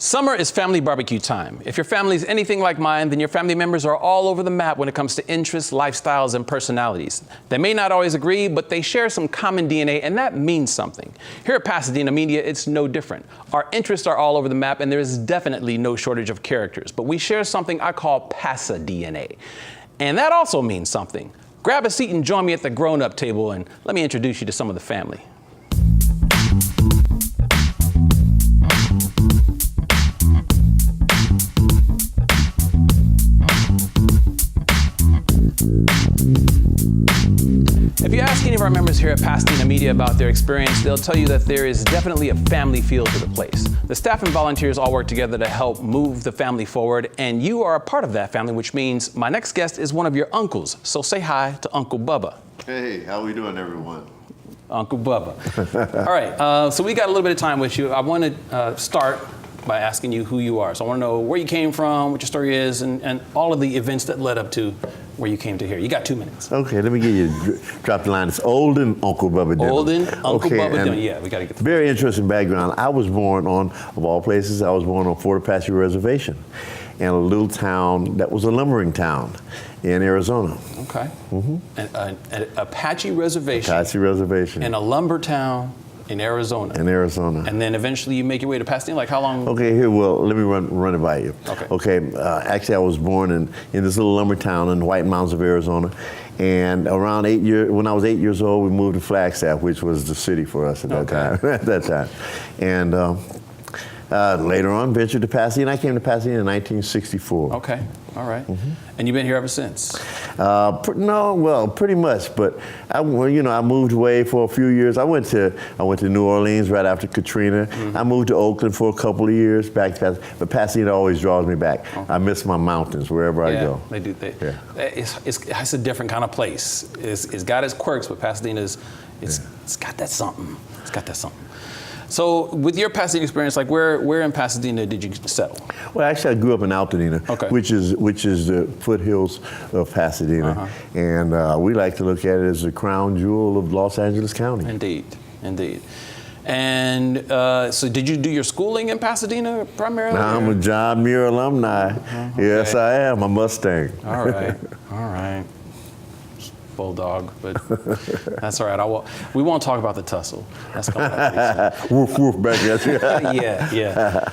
Summer is family barbecue time. If your family is anything like mine, then your family members are all over the map when it comes to interests, lifestyles, and personalities. They may not always agree, but they share some common DNA, and that means something. Here at Pasadena Media, it's no different. Our interests are all over the map, and there is definitely no shortage of characters, but we share something I call Pasadena. And that also means something. Grab a seat and join me at the grown-up table, and let me introduce you to some of the family. If you ask any of our members here at Pasadena Media about their experience, they'll tell you that there is definitely a family feel to the place. The staff and volunteers all work together to help move the family forward, and you are a part of that family, which means my next guest is one of your uncles. So say hi to Uncle Bubba. Hey, how we doing, everyone? Uncle Bubba. All right, so we got a little bit of time with you. I want to start by asking you who you are. So I want to know where you came from, what your story is, and all of the events that led up to where you came to here. You got 2 minutes. Okay, let me get you drop the line. It's Olden Uncle Bubba Denham. Olden Uncle Bubba Denham. Yeah, we got to get. Very interesting background. I was born on, of all places, I was born on Fort Apache Reservation, in a little town that was a lumbering town in Arizona. Okay. An Apache Reservation. Apache Reservation. In a lumber town in Arizona. In Arizona. And then eventually you make your way to Pasadena. Like how long? Okay, here, well, let me run it by you. Okay. Actually, I was born in this little lumber town in the White Mountains of Arizona. And around when I was 8 years old, we moved to Flagstaff, which was the city for us at that time. And later on, ventured to Pasadena. I came to Pasadena in 1964. Okay, all right. And you've been here ever since? No, well, pretty much. But I moved away for a few years. I went to New Orleans right after Katrina. I moved to Oakland for a couple of years, back to Pasadena. But Pasadena always draws me back. Okay. I miss my mountains wherever I go. They do. It's a different kind of place. It's got its quirks, but Pasadena's it's got that something. It's got that something. So with your Pasadena experience, like where in Pasadena did you settle? Well, actually, I grew up in Altadena, which is the foothills of Pasadena. And we like to look at it as the crown jewel of Los Angeles County. Indeed, indeed. And so did you do your schooling in Pasadena primarily? I'm a John Muir alumni. Yes, I am. A Mustang. All right, all right. Bulldog, but that's all right. We won't talk about the tussle. That's coming up. Woof woof back at you. Yeah.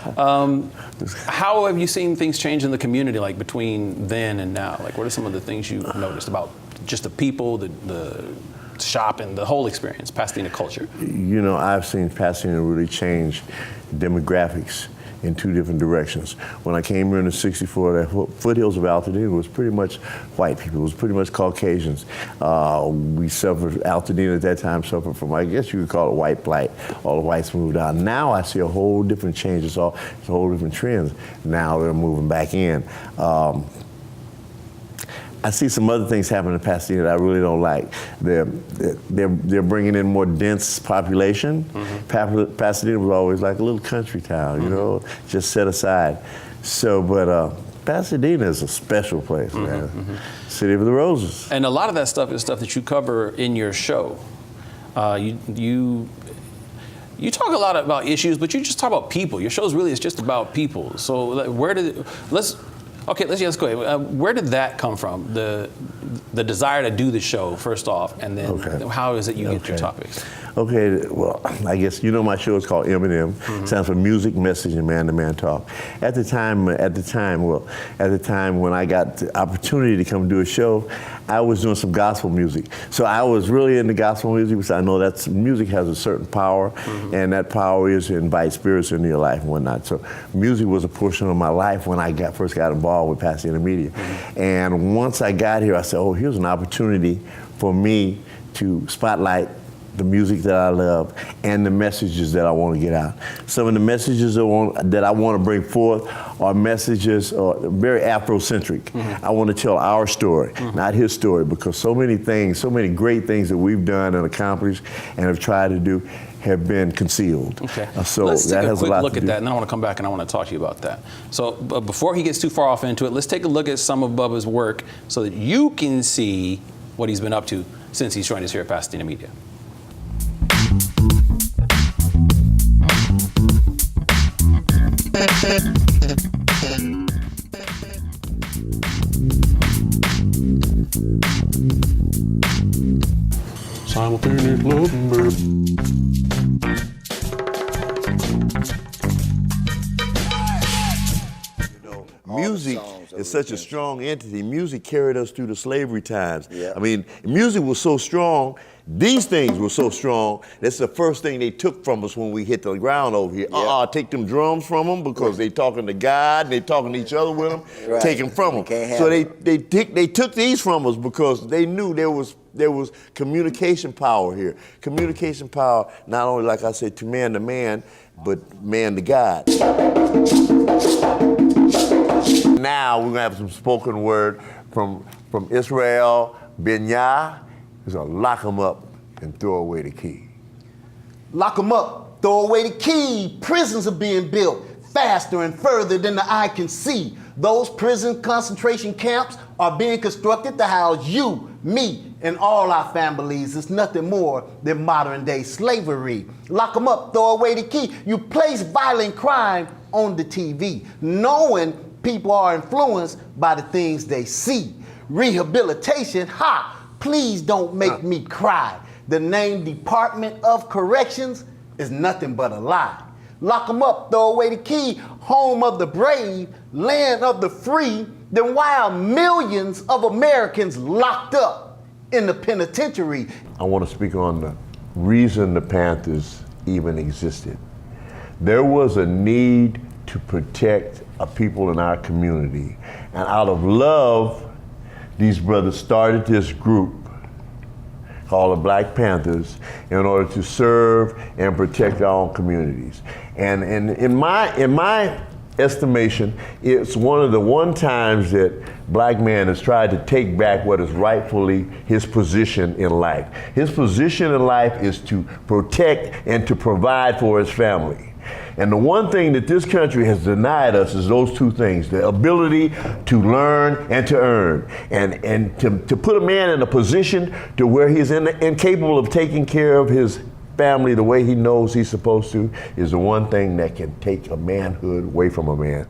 How have you seen things change in the community, like between then and now? Like, what are some of the things you've noticed about just the people, the shop, and the whole experience, Pasadena culture? You know, I've seen Pasadena really change demographics in two different directions. When I came here in '64, the foothills of Altadena was pretty much white people. It was pretty much Caucasians. We suffered, Altadena at that time suffered from, I guess you could call it white blight. All the whites moved out. Now I see a whole different change. It's a whole different trends. Now they're moving back in. I see some other things happening in Pasadena that I really don't like. They're bringing in more dense population. Pasadena was always like a little country town, you know, just set aside. So, but Pasadena is a special place, man. City of the Roses. And a lot of that stuff is stuff that you cover in your show. You talk a lot about issues, but you just talk about people. Your show really is just about people. So let's go ahead. Where did that come from? The desire to do the show, first off, and then how is it you get your topics? Okay, well, I guess you know my show is called M&M. Stands for Music, Message, and Man-to-Man Talk. At the time when I got the opportunity to come do a show, I was doing some gospel music. So I was really into gospel music because I know that music has a certain power, and that power is to invite spirits into your life and whatnot. So music was a portion of my life when I first got involved with Pasadena Media. And once I got here, I said, oh, here's an opportunity for me to spotlight the music that I love and the messages that I want to get out. Some of the messages that I want to bring forth are messages very Afrocentric. I want to tell our story, not his story, because so many great things that we've done and accomplished and have tried to do have been concealed. So let's take a quick look at that, and then I want to come back and I want to talk to you about that. So before he gets too far off into it, let's take a look at some of Bubba's work so that you can see what he's been up to since he's joined us here at Pasadena Media. Simultaneous love and burp. Music is such a strong entity. Music carried us through the slavery times. Yeah. I mean, music was so strong, these things were so strong, that's the first thing they took from us when we hit the ground over here. Take them drums from them because they talking to God and they talking to each other with them, take them from them. So they took these from us because they knew there was communication power here. Communication power, not only, like I said, to man, but man to God. Now we're gonna have some spoken word from Israel Benya. He's gonna lock him up and throw away the key. Lock them up, throw away the key. Prisons are being built faster and further than the eye can see. Those prison concentration camps are being constructed to house you, me, and all our families. It's nothing more than modern day slavery. Lock them up, throw away the key. You place violent crime on the TV, knowing people are influenced by the things they see. Rehabilitation, please don't make me cry. The name Department of Corrections is nothing but a lie. Lock them up, throw away the key. Home of the brave, land of the free. Then why are millions of Americans locked up in the penitentiary? I want to speak on the reason the Panthers even existed. There was a need to protect a people in our community. And out of love, these brothers started this group called the Black Panthers in order to serve and protect our own communities. And in my estimation, it's one of the times that black man has tried to take back what is rightfully his position in life. His position in life is to protect and to provide for his family. And the one thing that this country has denied us is those two things, the ability to learn and to earn. And to put a man in a position to where he's incapable of taking care of his family the way he knows he's supposed to is the one thing that can take a manhood away from a man.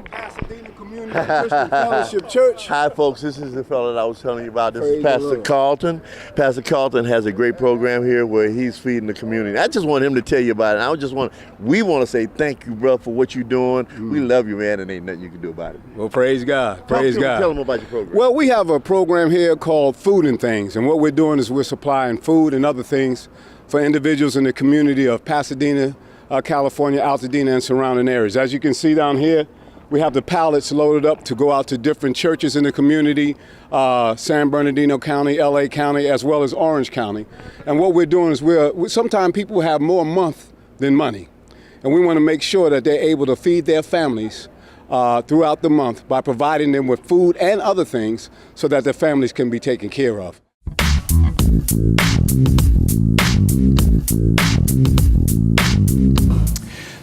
Pasadena Community Christian Fellowship Church. Hi folks, this is the fellow that I was telling you about. This Praise is the Pastor Lord. Carlton. Pastor Carlton has a great program here where he's feeding the community. I just want him to tell you about it. We want to say thank you, bro, for what you're doing. We love you, man, and ain't nothing you can do about it. Well, praise God. Praise God. Tell them about your program. Well, we have a program here called Food and Things, and what we're doing is we're supplying food and other things for individuals in the community of Pasadena, California, Altadena, and surrounding areas. As you can see down here, we have the pallets loaded up to go out to different churches in the community, San Bernardino County, LA County, as well as Orange County. And what we're doing is sometimes people have more month than money. And we want to make sure that they're able to feed their families throughout the month by providing them with food and other things so that their families can be taken care of.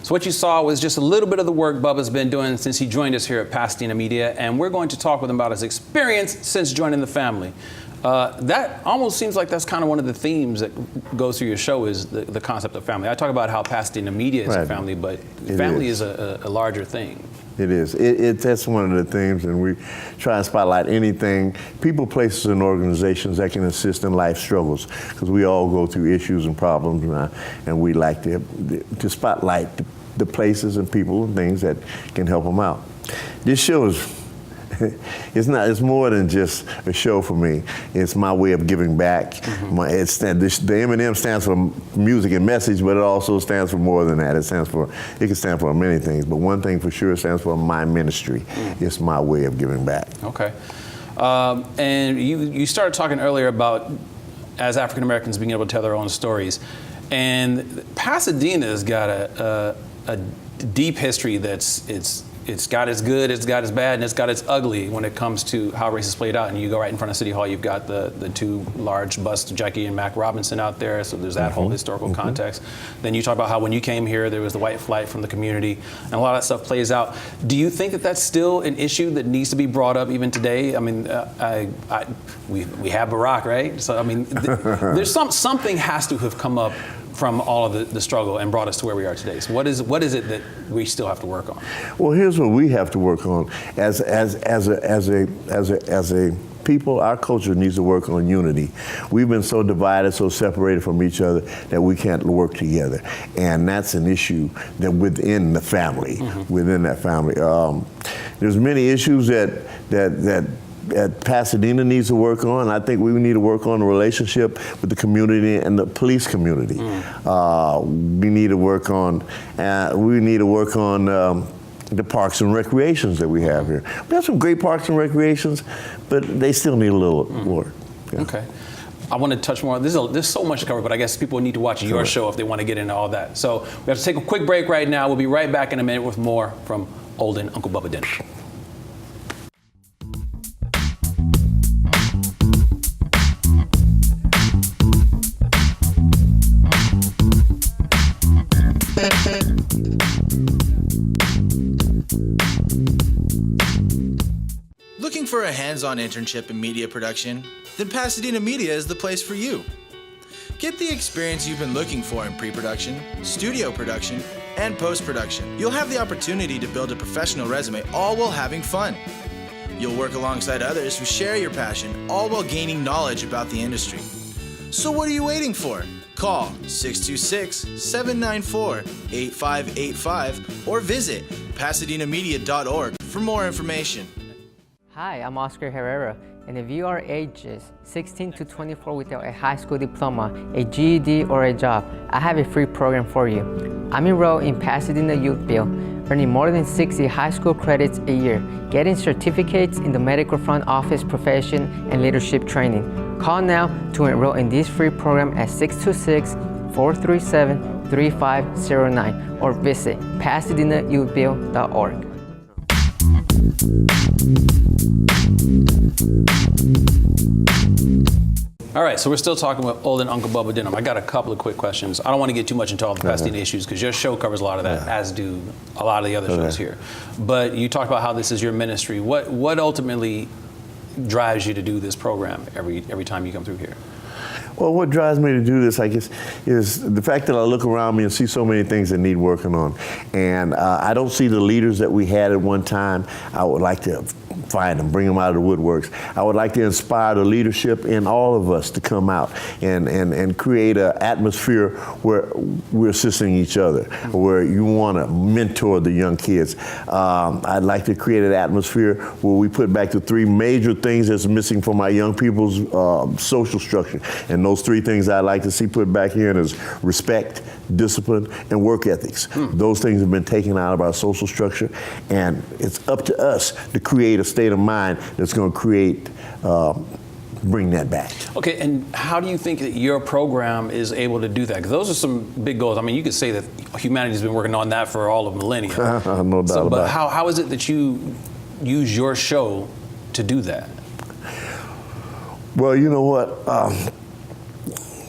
So what you saw was just a little bit of the work Bubba's been doing since he joined us here at Pasadena Media, and we're going to talk with him about his experience since joining the family. That almost seems like that's kind of one of the themes that goes through your show is the concept of family. I talk about how Pasadena Media is a family, but family is a larger thing. It is. That's one of the things, and we try and spotlight anything, people, places, and organizations that can assist in life struggles, because we all go through issues and problems, and we like to spotlight the places and people and things that can help them out. This show is, it's more than just a show for me. It's my way of giving back. The M&M stands for music and message, but it also stands for more than that. It can stand for many things, but one thing for sure, it stands for my ministry. It's my way of giving back. Okay. And you started talking earlier about as African Americans being able to tell their own stories. And Pasadena's got a deep history it's got its good, it's got its bad, and it's got its ugly when it comes to how race is played out. And you go right in front of City Hall, you've got the two large busts, Jackie and Mac Robinson out there, so there's that whole historical context. Then you talk about how when you came here, there was the white flight from the community, and a lot of that stuff plays out. Do you think that that's still an issue that needs to be brought up even today? I mean, we have Barack, right? So, I mean, there's something has to have come up from all of the struggle and brought us to where we are today. So what is it that we still have to work on? Well, here's what we have to work on as a people. Our culture needs to work on unity. We've been so divided, so separated from each other that we can't work together, and that's an issue that within the family, within that family. There's many issues that Pasadena needs to work on. I think we need to work on the relationship with the community and the police community. We need to work on. The parks and recreations that we have here. We have some great parks and recreations, but they still need a little work. Yeah. Okay. I want to touch more. There's so much to cover, but I guess people need to watch your show if they want to get into all that. So we have to take a quick break right now. We'll be right back in a minute with more from Olden Uncle Bubba Denham. Looking for a hands-on internship in media production? Then Pasadena Media is the place for you. Get the experience you've been looking for in pre-production, studio production, and post-production. You'll have the opportunity to build a professional resume, all while having fun. You'll work alongside others who share your passion, all while gaining knowledge about the industry. So what are you waiting for? Call 626-794-8585 or visit pasadenamedia.org for more information. Hi, I'm Oscar Herrera, and if you are ages 16 to 24 without a high school diploma, a GED, or a job, I have a free program for you. I'm enrolled in Pasadena Youth Build, earning more than 60 high school credits a year, getting certificates in the medical front office profession and leadership training. Call now to enroll in this free program at 626-437-3509 or visit pasadenayouthbuild.org. All right, so we're still talking with Olden Uncle Bubba Denham. I got a couple of quick questions. I don't want to get too much into all the Pasadena issues because your show covers a lot of that, as do a lot of the other shows here. But you talked about how this is your ministry. What ultimately drives you to do this program every time you come through here? Well, what drives me to do this, I guess, is the fact that I look around me and see so many things that need working on. And I don't see the leaders that we had at one time. I would like to find them, bring them out of the woodworks. I would like to inspire the leadership in all of us to come out and create an atmosphere where we're assisting each other, where you want to mentor the young kids. I'd like to create an atmosphere where we put back the three major things that's missing from our young people's social structure. And those three things I'd like to see put back in is respect, discipline, and work ethics. Those things have been taken out of our social structure, and it's up to us to create a state of mind that's going to bring that back. Okay, and how do you think that your program is able to do that? Because those are some big goals. I mean, you could say that humanity's been working on that for all of millennia. No doubt about it. But how is it that you use your show to do that? Well, you know what?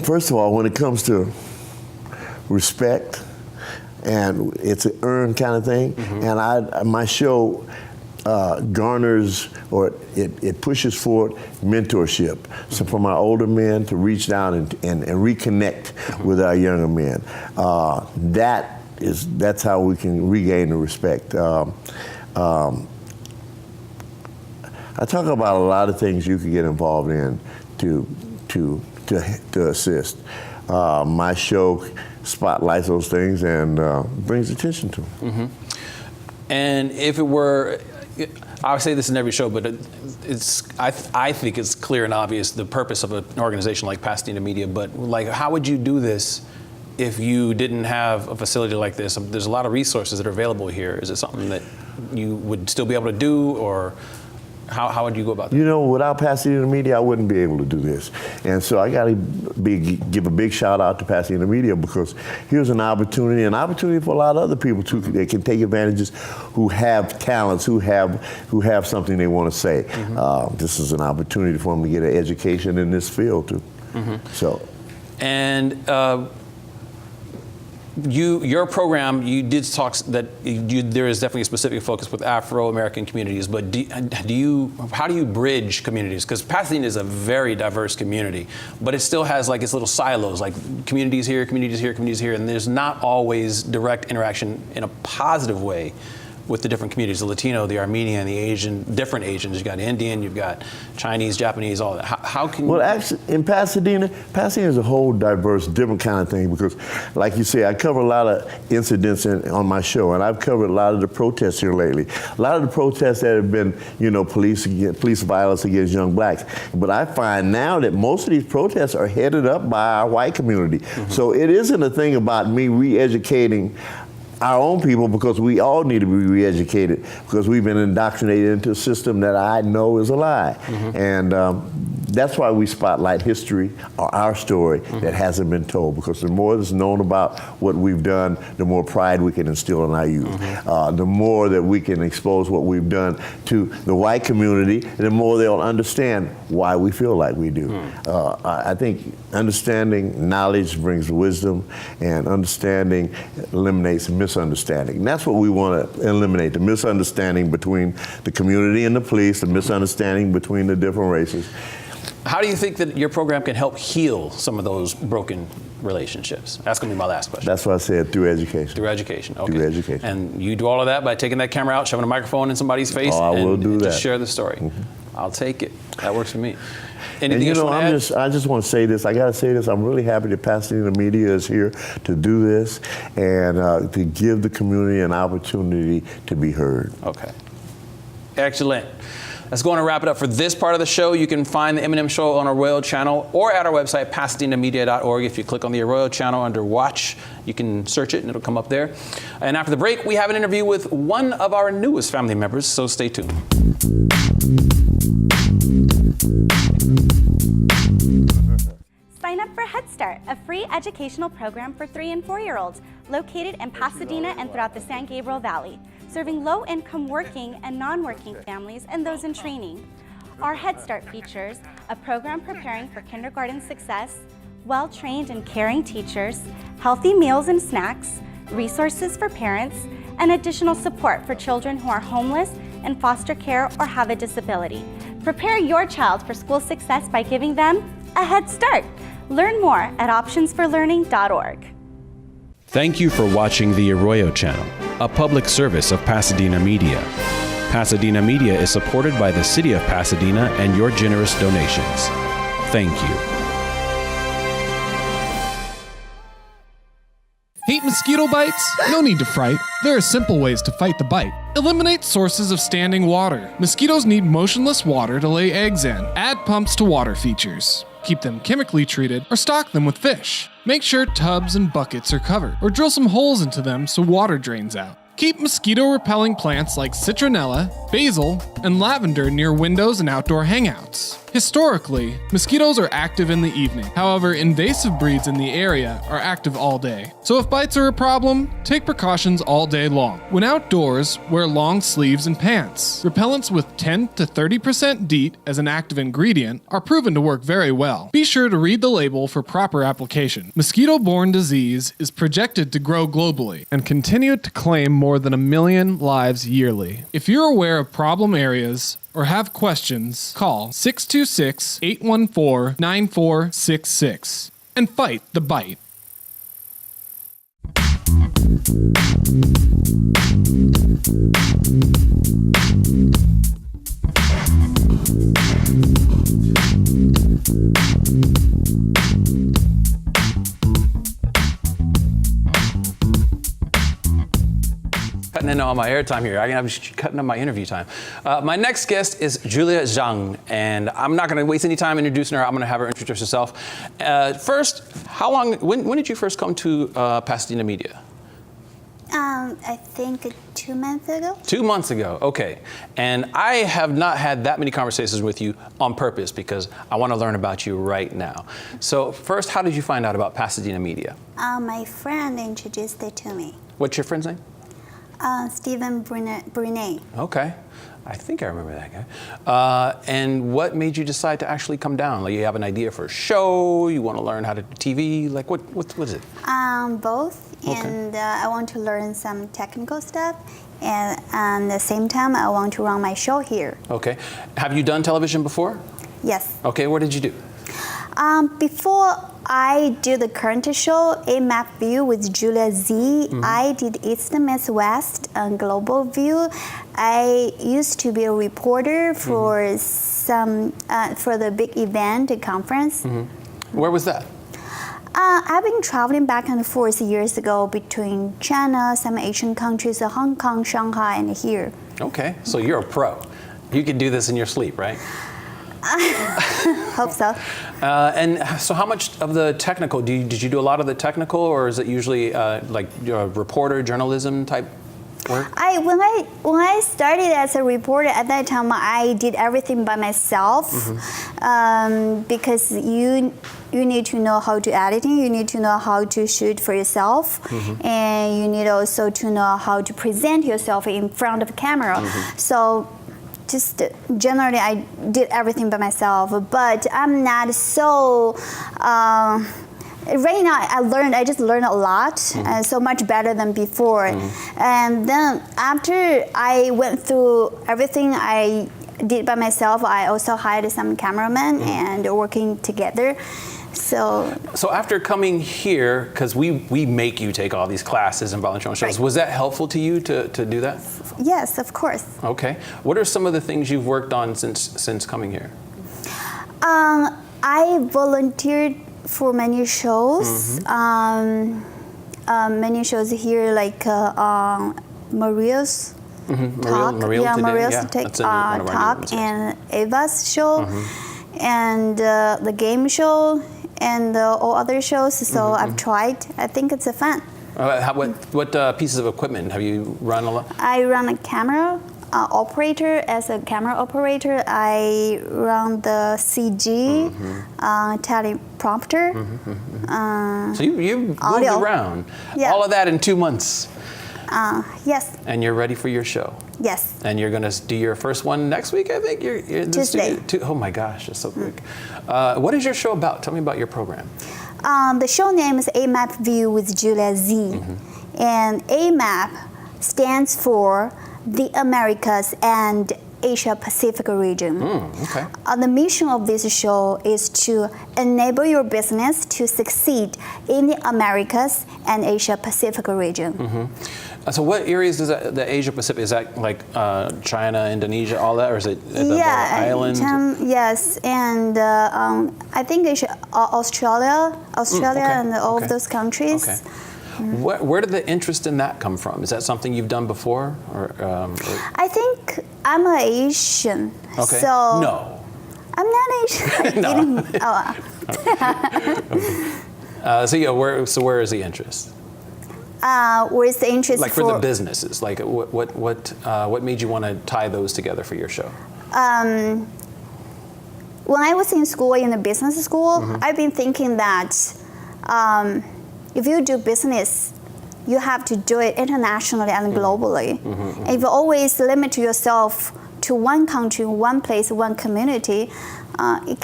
First of all, when it comes to respect, and it's an earned kind of thing, and my show garners, or it pushes forward mentorship. So for my older men to reach down and reconnect with our younger men. That's how we can regain the respect. I talk about a lot of things you can get involved in to assist. My show spotlights those things and brings attention to them. And if it were, I say this in every show, but I think it's clear and obvious the purpose of an organization like Pasadena Media. But like, how would you do this if you didn't have a facility like this? There's a lot of resources that are available here. Is it something that you would still be able to do, or how would you go about that? You know, without Pasadena Media, I wouldn't be able to do this. And so I got to give a big shout out to Pasadena Media, because here's an opportunity for a lot of other people too. They can take advantages, who have talents, who have something they want to say. This is an opportunity for them to get an education in this field too. So, and your program, you did talk that there is definitely a specific focus with Afro-American communities, but how do you bridge communities? Because Pasadena is a very diverse community, but it still has like its little silos, like communities here, communities here, communities here, and there's not always direct interaction in a positive way with the different communities, the Latino, the Armenian, the Asian, different Asians. You've got Indian, you've got Chinese, Japanese, all that. How can Well, actually, in Pasadena is a whole diverse, different kind of thing because, like you say, I cover a lot of incidents on my show, and I've covered a lot of the protests here lately. A lot of the protests that have been, police violence against young blacks. But I find now that most of these protests are headed up by our white community. Mm-hmm. So it isn't a thing about me re-educating our own people, because we all need to be re-educated because we've been indoctrinated into a system that I know is a lie. Mm-hmm. And that's why we spotlight history or our story that hasn't been told, because the more that's known about what we've done, the more pride we can instill in our youth. The more that we can expose what we've done to the white community, the more they'll understand why we feel like we do. I think understanding knowledge brings wisdom, and understanding eliminates misunderstanding. And that's what we want to eliminate, the misunderstanding between the community and the police, the misunderstanding between the different races. How do you think that your program can help heal some of those broken relationships? That's going to be my last question. That's what I said, through education. Through education, okay. Through education. And you do all of that by taking that camera out, shoving a microphone in somebody's face, and just share the story. I'll take it. That works for me. Anything else you want to add? I just want to say this. I got to say this. I'm really happy that Pasadena Media is here to do this and to give the community an opportunity to be heard. Okay. Excellent. That's going to wrap it up for this part of the show. You can find the M&M Show on our Arroyo channel or at our website, pasadenamedia.org. If you click on the Arroyo channel under Watch, you can search it and it'll come up there. And after the break, we have an interview with one of our newest family members, so stay tuned. Sign up for Head Start, a free educational program for 3- and 4-year-olds located in Pasadena and throughout the San Gabriel Valley, serving low-income working and non-working families and those in training. Our Head Start features a program preparing for kindergarten success, well-trained and caring teachers, healthy meals and snacks, resources for parents, and additional support for children who are homeless, in foster care, or have a disability. Prepare your child for school success by giving them a head start. Learn more at optionsforlearning.org. Thank you for watching the Arroyo channel, a public service of Pasadena Media. Pasadena Media is supported by the City of Pasadena and your generous donations. Thank you. Hate mosquito bites? No need to fright. There are simple ways to fight the bite. Eliminate sources of standing water. Mosquitoes need motionless water to lay eggs in. Add pumps to water features. Keep them chemically treated or stock them with fish. Make sure tubs and buckets are covered or drill some holes into them so water drains out. Keep mosquito-repelling plants like citronella, basil, and lavender near windows and outdoor hangouts. Historically, mosquitoes are active in the evening. However, invasive breeds in the area are active all day. So if bites are a problem, take precautions all day long. When outdoors, wear long sleeves and pants. Repellents with 10 to 30% DEET as an active ingredient are proven to work very well. Be sure to read the label for proper application. Mosquito-borne disease is projected to grow globally and continue to claim more than 1 million lives yearly. If you're aware of problem areas or have questions, call 626-814-9466 and fight the bite. Cutting into all my airtime here. I'm cutting up my interview time. My next guest is Julia Zhang, and I'm not going to waste any time introducing her. I'm going to have her introduce herself. First, when did you first come to Pasadena Media? I think 2 months ago. 2 months ago, okay. And I have not had that many conversations with you on purpose because I want to learn about you right now. So first, how did you find out about Pasadena Media? My friend introduced it to me. What's your friend's name? Stephen Brunet. Okay. I think I remember that guy. And what made you decide to actually come down? Like, you have an idea for a show, you want to learn how to do TV, like what is it? Both, Okay. and I want to learn some technical stuff, and at the same time, I want to run my show here. Okay. Have you done television before? Yes. Okay, what did you do? Before I did the current show, A Map View with Julia Zhang, I did East Meets West and Global View. I used to be a reporter for for the big event conference. Where was that? I've been traveling back and forth years ago between China, some Asian countries, Hong Kong, Shanghai, and here. Okay, so you're a pro. You can do this in your sleep, right? Hope so. And so how much of the technical, did you do a lot of the technical, or is it usually like reporter, journalism type work? When I started as a reporter, at that time I did everything by myself, because you need to know how to editing, you need to know how to shoot for yourself, and you need also to know how to present yourself in front of a camera. So just generally I did everything by myself, but I'm not so right now I just learned a lot, so much better than before. And then after I went through everything I did by myself, I also hired some cameramen and working together. So after coming here, because we make you take all these classes and volunteer on shows, was that helpful to you to do that? Yes, of course. Okay. What are some of the things you've worked on since coming here? I volunteered for many shows. Many shows here, like Maria's Talk, Maria's Talk, and Ava's show, and the game show, and all other shows. So I've tried. I think it's a fun. What pieces of equipment have you run a lot? I run a camera operator. As a camera operator, I run the CG, teleprompter. So you moved audio around. Yeah. All of that in 2 months. Yes. And you're ready for your show. Yes. And you're going to do your first one next week, I think? You're in the Tuesday. studio. Oh my gosh, that's so quick. What is your show about? Tell me about your program. The show name is A Map View with Julia Zhang. And A Map stands for the Americas and Asia Pacific region. Okay. The mission of this show is to enable your business to succeed in the Americas and Asia Pacific region. So what areas does that, the Asia Pacific, is that like China, Indonesia, all that, or is it the islands? Yes, and I think Asia, Australia, and all of those countries. Okay. Where did the interest in that come from? Is that something you've done before? Or I think I'm an Asian. Okay. So no. I'm not Asian. No. So where is the interest? Where's the interest like for the businesses? Like what made you want to tie those together for your show? When I was in school, in the business school, I've been thinking that if you do business, you have to do it internationally and globally. If you always limit yourself to one country, one place, one community, it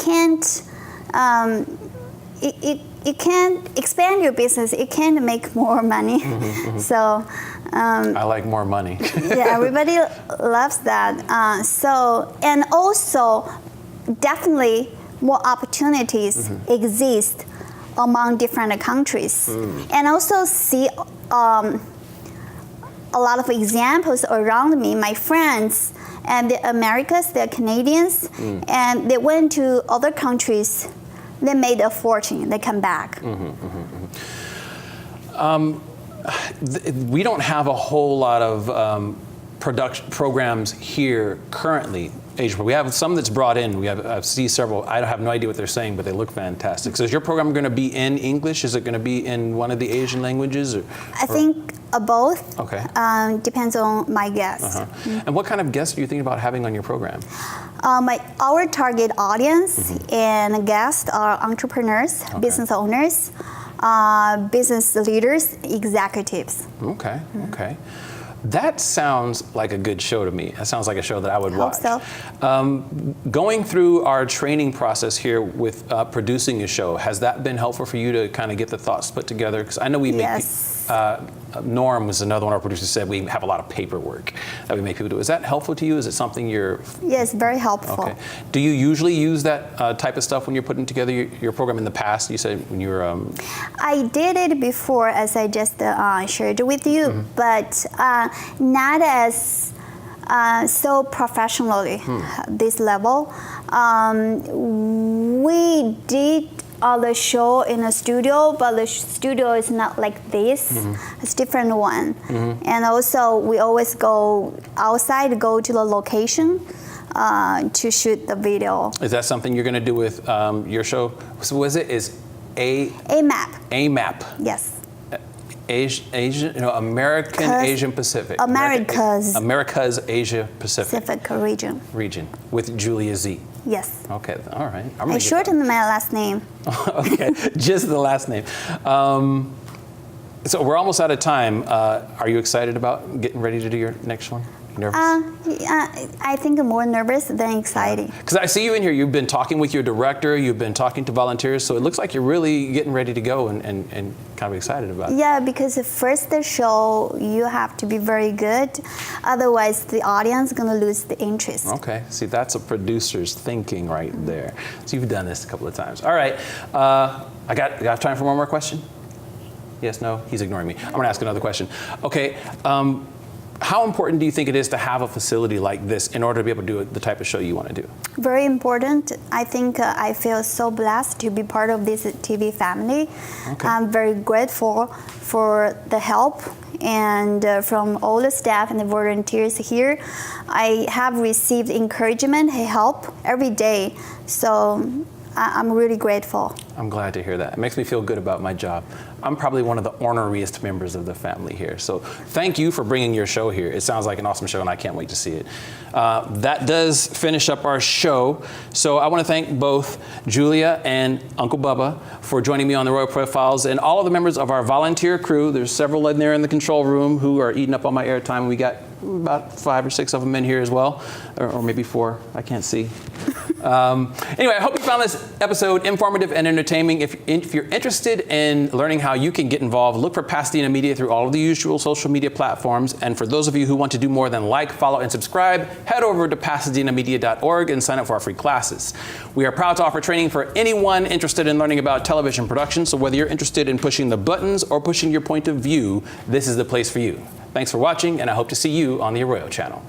can't expand your business. It can't make more money. So I like more money. yeah, everybody loves that. And also, definitely more opportunities exist among different countries. And also see a lot of examples around me, my friends, and the Americans, they're Canadians, and they went to other countries, they made a fortune, they come back. We don't have a whole lot of production programs here currently. We have some that's brought in. I see several. I have no idea what they're saying, but they look fantastic. So is your program going to be in English? Is it going to be in one of the Asian languages? I think both. Okay. Depends on my guest. And what kind of guests are you thinking about having on your program? Our target audience and guests are entrepreneurs, business owners, business leaders, executives. Okay. That sounds like a good show to me. That sounds like a show that I would watch. Hope so. Going through our training process here with producing a show, has that been helpful for you to kind of get the thoughts put together? Because I know we make Norm was another one of our producers said we have a lot of paperwork that we make people do. Is that helpful to you? Is it something you're... Yes, very helpful. Okay. Do you usually use that type of stuff when you're putting together your program in the past? You said when you were... I did it before, as I just shared with you, but not as so professionally, this level. We did the show in a studio, but the studio is not like this. It's a different one. And also, we always go outside, go to the location to shoot the video. Is that something you're going to do with your show? So was it AMAP. AMAP. Yes. Asian, American Asian Pacific. America's Asia Pacific region with Julia Z. Yes. Okay, all right. I shortened my last name. Okay, just the last name. So we're almost out of time. Are you excited about getting ready to do your next one? Nervous? I think I'm more nervous than exciting. Because I see you in here. You've been talking with your director. You've been talking to volunteers. So it looks like you're really getting ready to go and kind of excited about it. Yeah, because the first show, you have to be very good. Otherwise, the audience is going to lose the interest. Okay. See, that's a producer's thinking right there. So you've done this a couple of times. All right. I got time for one more question? Yes, no? He's ignoring me. I'm going to ask another question. Okay. How important do you think it is to have a facility like this in order to be able to do the type of show you want to do? Very important. I think I feel so blessed to be part of this TV family. Okay. I'm very grateful for the help and from all the staff and the volunteers here. I have received encouragement and help every day. So I'm really grateful. I'm glad to hear that. It makes me feel good about my job. I'm probably one of the orneriest members of the family here. So thank you for bringing your show here. It sounds like an awesome show, and I can't wait to see it. That does finish up our show. So I want to thank both Julia and Uncle Bubba for joining me on the Arroyo Profiles, and all of the members of our volunteer crew. There's several in there in the control room who are eating up all my airtime. We got about 5 or 6 of them in here as well, or maybe 4. I can't see. Anyway, I hope you found this episode informative and entertaining. If you're interested in learning how you can get involved, look for Pasadena Media through all of the usual social media platforms. And for those of you who want to do more than like, follow, and subscribe, head over to pasadenamedia.org and sign up for our free classes. We are proud to offer training for anyone interested in learning about television production. So whether you're interested in pushing the buttons or pushing your point of view, this is the place for you. Thanks for watching, and I hope to see you on the Arroyo channel.